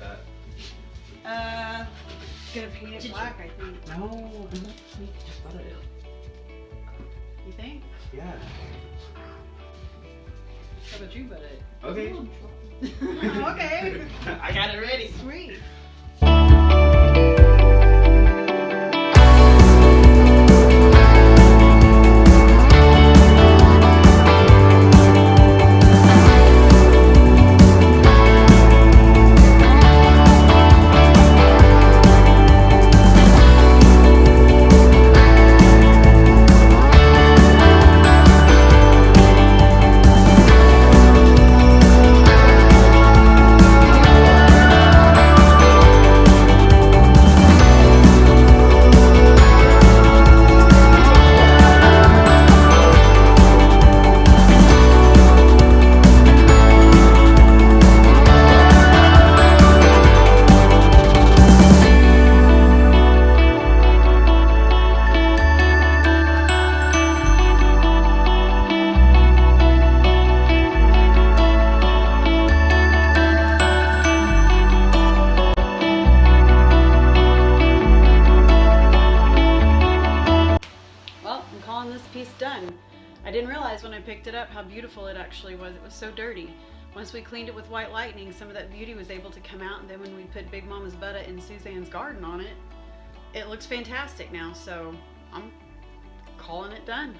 that? Gonna paint it black, I think. No, just butter it. You think? Yeah. How about you, Butta? Okay. Okay. I got it ready. Sweet. Done. I didn't realize when I picked it up how beautiful it actually was. It was so dirty. Once we cleaned it with white lightning, some of that beauty was able to come out, and then when we put Big Mama's Butta in Suzanne's garden on it, it looks fantastic now. So I'm calling it done.